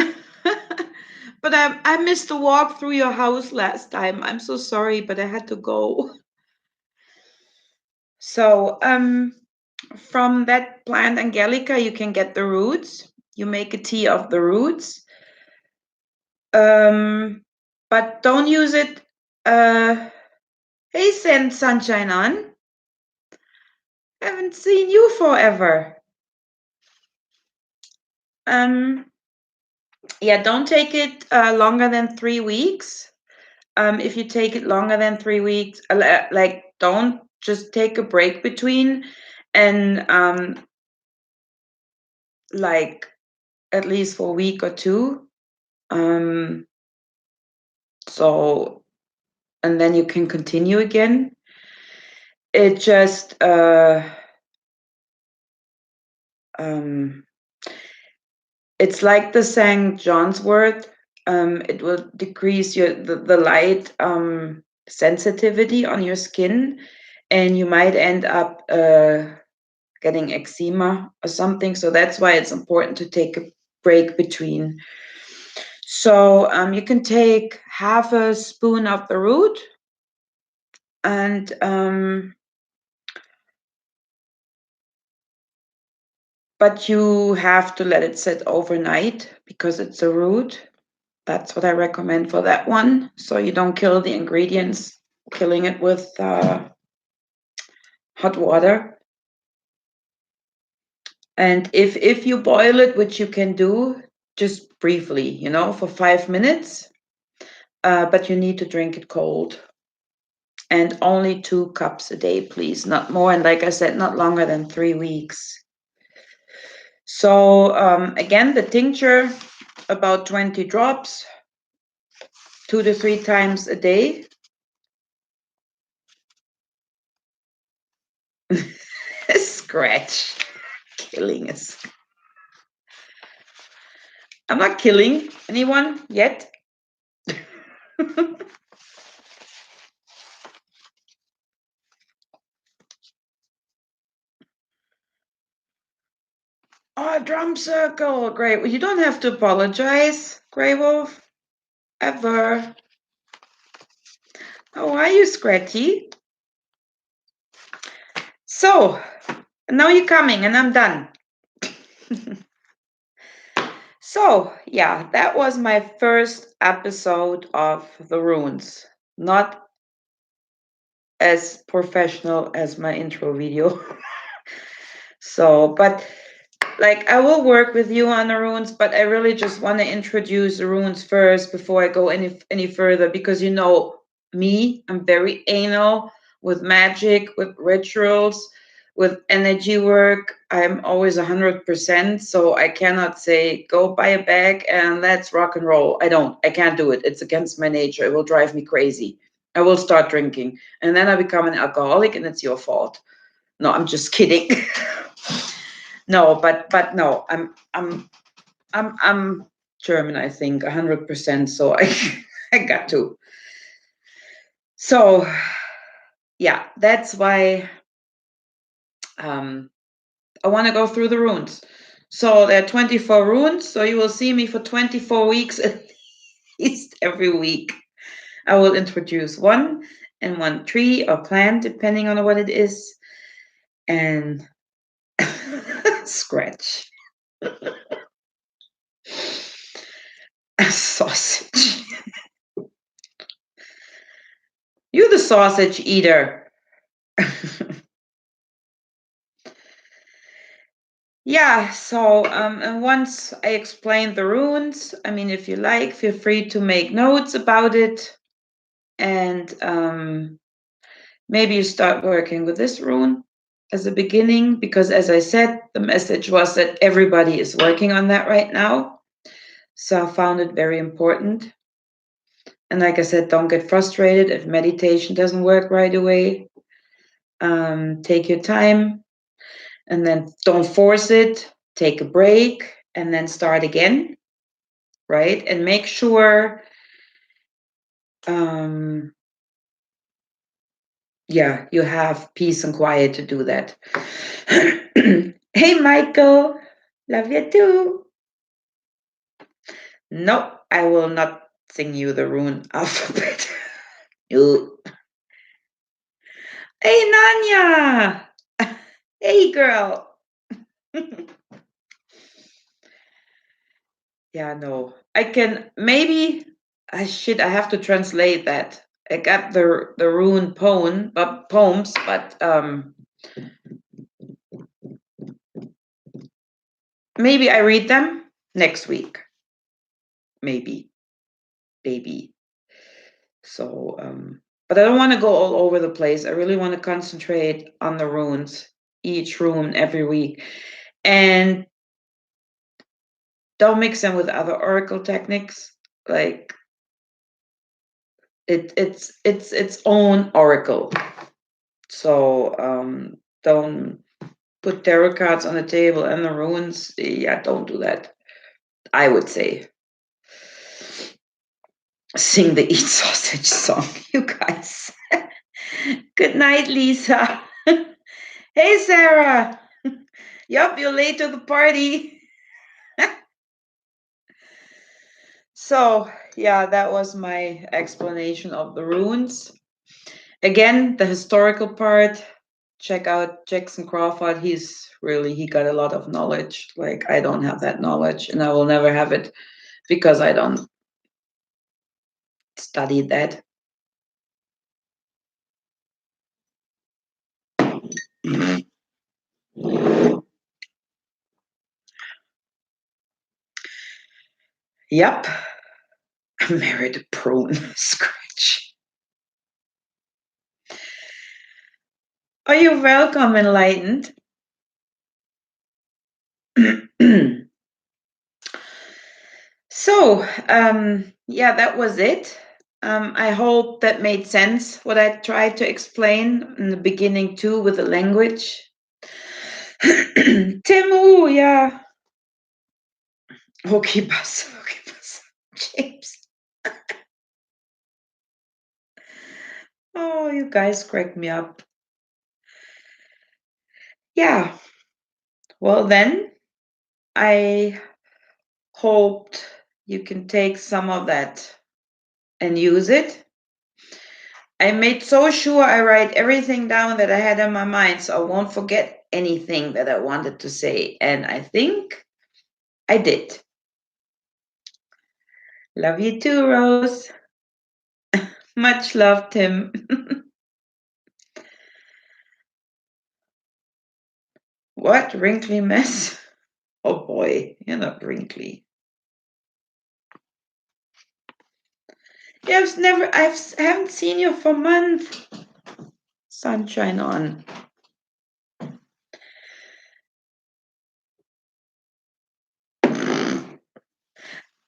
But I missed the walk through your house last time. I'm so sorry, but I had to go. So, from that plant Angelica, you can get the roots. You make a tea of the roots. But don't use it. Hey, send sunshine on. Haven't seen you forever. Yeah, don't take it longer than 3 weeks. If you take it longer than 3 weeks, like don't just take a break between, and like at least for a week or two. Um, so, and then you can continue again. It just, it's like the St. John's wort. It will decrease the light sensitivity on your skin, and you might end up getting eczema or something. So that's why it's important to take a break between. So you can take half a spoon of the root, and but you have to let it sit overnight because it's a root. That's what I recommend for that one. So you don't kill the ingredients, killing it with hot water. And if you boil it, which you can do just briefly, for 5 minutes, but you need to drink it cold. And only 2 cups a day, please, not more. And like I said, not longer than 3 weeks. So again, the tincture, about 20 drops, 2 to 3 times a day. Scratch. Killing us. I'm not killing anyone yet. Oh, drum circle. Great. Well, you don't have to apologize, Grey Wolf. Ever. How are you, Scratchy? So, now you're coming and I'm done. So, yeah, that was my first episode of the runes. Not as professional as my intro video. So, but like I will work with you on the runes, but I really just want to introduce the runes first before I go any further, because me, I'm very anal with magic, with rituals, with energy work. I'm always 100%, so I cannot say go buy a bag and let's rock and roll. I can't do it. It's against my nature. It will drive me crazy. I will start drinking and then I become an alcoholic and it's your fault. No, I'm just kidding. No, but no, I'm German, I think, 100%. So I got to. So yeah, that's why I want to go through the runes. So there are 24 runes. So you will see me for 24 weeks at least every week. I will introduce one and one tree or plant, depending on what it is, and scratch. A sausage. You're the sausage eater. Yeah, so and once I explain the runes, I mean, if you like, feel free to make notes about it. And maybe you start working with this rune as a beginning, because as I said, the message was that everybody is working on that right now. So I found it very important. And like I said, don't get frustrated if meditation doesn't work right away. Take your time and then don't force it. Take a break and then start again, right? And make sure, you have peace and quiet to do that. Hey, Michael, love you too. Nope, I will not sing you the rune alphabet. No. Hey, Nanya. Hey, girl. Yeah, no. I can maybe I have to translate that. I got the rune poems, but maybe I read them next week. Maybe. So but I don't want to go all over the place. I really want to concentrate on the runes, each rune every week. And don't mix them with other oracle techniques. like it's its own oracle. So don't put tarot cards on the table and the runes. Yeah, don't do that. I would say sing the eat sausage song, you guys. Good night, Lisa. Hey, Sarah. Yup, you're late to the party. So, yeah, that was my explanation of the runes. Again, the historical part, check out Jackson Crawford. He got a lot of knowledge. Like, I don't have that knowledge, and I will never have it because I don't study that. Yep. I married a prune. Scratch. Are you welcome, enlightened? So, yeah, that was it. I hope that made sense what I tried to explain in the beginning too with the language. Timu, yeah. Okay, bus. James. Oh, you guys crack me up. Yeah. Well, then I hoped you can take some of that and use it. I made so sure I write everything down that I had in my mind so I won't forget anything that I wanted to say. And I think I did. Love you too, Rose. Much love, Tim. What? Wrinkly mess? Oh boy, you're not wrinkly. Yeah, I haven't seen you for months. Sunshine on.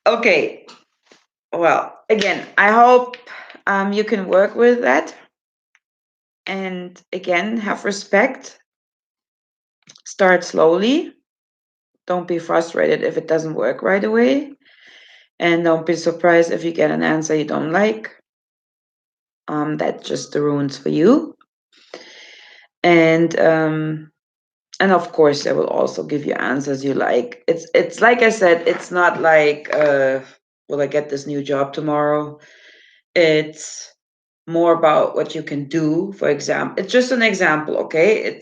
Okay. Well, again, I hope you can work with that. And again, have respect. Start slowly. Don't be frustrated if it doesn't work right away. And don't be surprised if you get an answer you don't like. That's just the runes for you. And of course they will also give you answers you like. It's like I said, it's not like will I get this new job tomorrow? It's more about what you can do. For example, it's just an example, okay?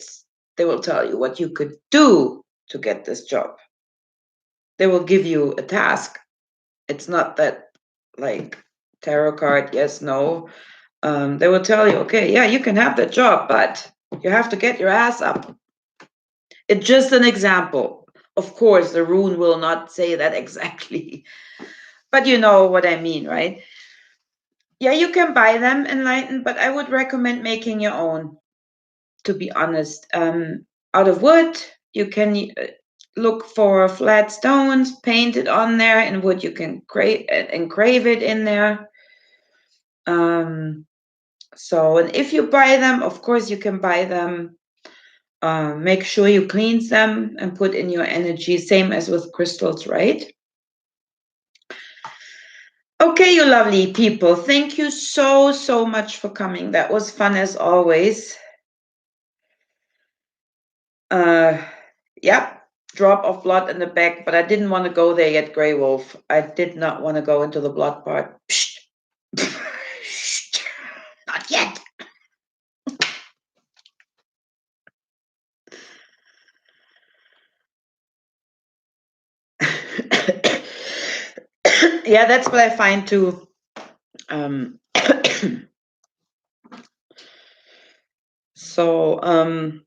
They will tell you what you could do to get this job. They will give you a task. It's not that like tarot card, yes, no. They will tell you, okay, yeah, you can have that job, but you have to get your ass up. It's just an example. Of course, the rune will not say that exactly, but you know what I mean, right? Yeah, you can buy them enlightened, but I would recommend making your own, to be honest. Out of wood, you can look for flat stones, paint it on there. In wood, you can engrave it in there. So, and if you buy them, of course, you can buy them. Make sure you cleanse them and put in your energy, same as with crystals, right? Okay, you lovely people. Thank you so, so much for coming. That was fun as always. Yeah, drop of blood in the back, but I didn't want to go there yet, Grey Wolf. I did not want to go into the blood part. Psst. Psst. Not yet. Yeah, that's what I find too. So,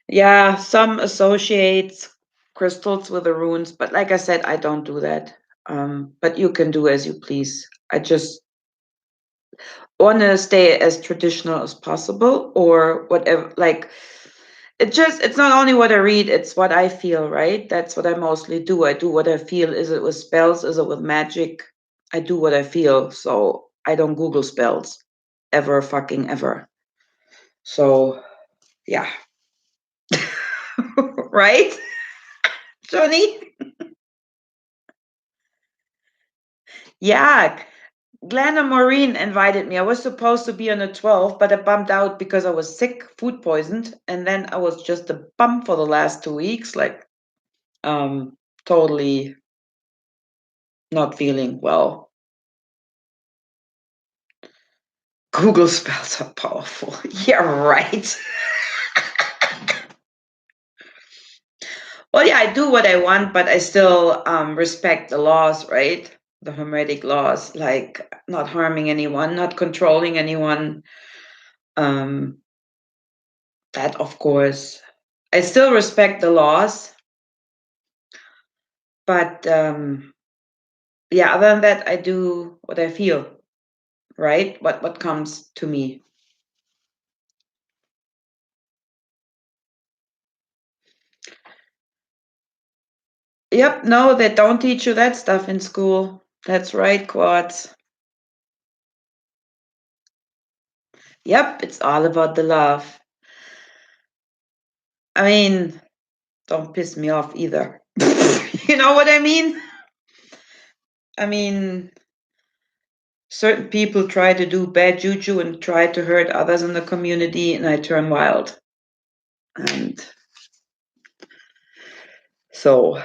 yeah, some associates crystals with the runes, but like I said, I don't do that. But you can do as you please. I just want to stay as traditional as possible or whatever. Like, it's not only what I read, it's what I feel, right? That's what I mostly do. I do what I feel. Is it with spells? Is it with magic? I do what I feel, so I don't Google spells ever fucking ever. So yeah. Right, Johnny? Yeah, Glenn and Maureen invited me. I was supposed to be on the 12th, but I bumped out because I was sick, food poisoned, and then I was just a bum for the last 2 weeks, like totally not feeling well. Google spells are powerful. Yeah, right. Well, yeah, I do what I want, but I still respect the laws, right? The Hermetic laws, like not harming anyone, not controlling anyone. That, of course, I still respect the laws, but yeah, other than that, I do what I feel, right? What comes to me. Yep, no, they don't teach you that stuff in school. That's right, Quartz. Yep, it's all about the love. I mean, don't piss me off either. You know what I mean? I mean, certain people try to do bad juju and try to hurt others in the community, and I turn wild. And so,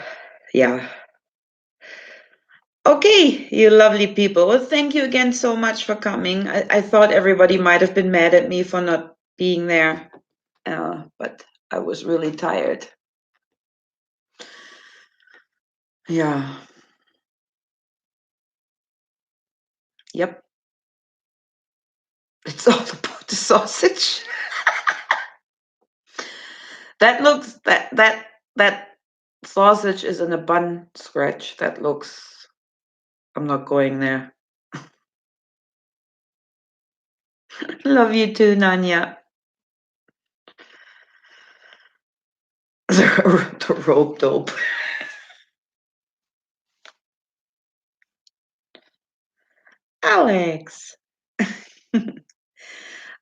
yeah. Okay, you lovely people. Well, thank you again so much for coming. I thought everybody might have been mad at me for not being there, but I was really tired. Yeah. Yep. It's all about the sausage. That looks that sausage is in a bun scratch. That looks. I'm not going there. Love you too, Nanya. The rope dope. Alex.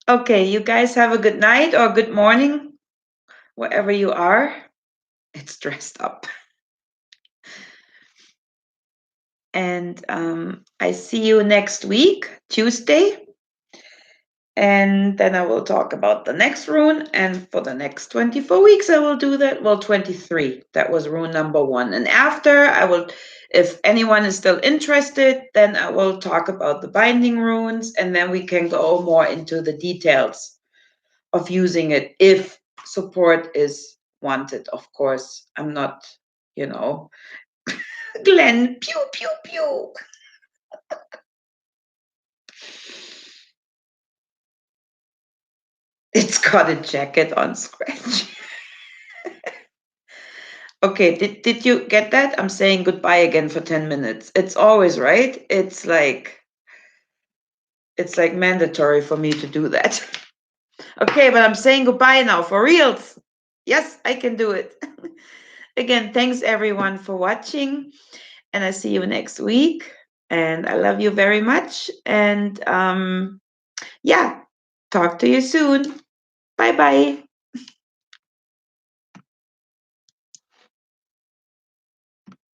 Okay, you guys have a good night or good morning, wherever you are. It's dressed up. And I see you next week, Tuesday. And then I will talk about the next rune. And for the next 24 weeks, I will do that. Well, 23. That was rune number 1. And after, I will, if anyone is still interested, then I will talk about the binding runes. And then we can go more into the details of using it if support is wanted. Of course, I'm not, Glenn, pew, pew, pew. It's got a jacket on scratch. Okay, did you get that? I'm saying goodbye again for 10 minutes. It's always right. It's like mandatory for me to do that. Okay, but I'm saying goodbye now for reals. Yes, I can do it. Again, thanks everyone for watching, and I see you next week. And I love you very much. And yeah, talk to you soon. Bye bye.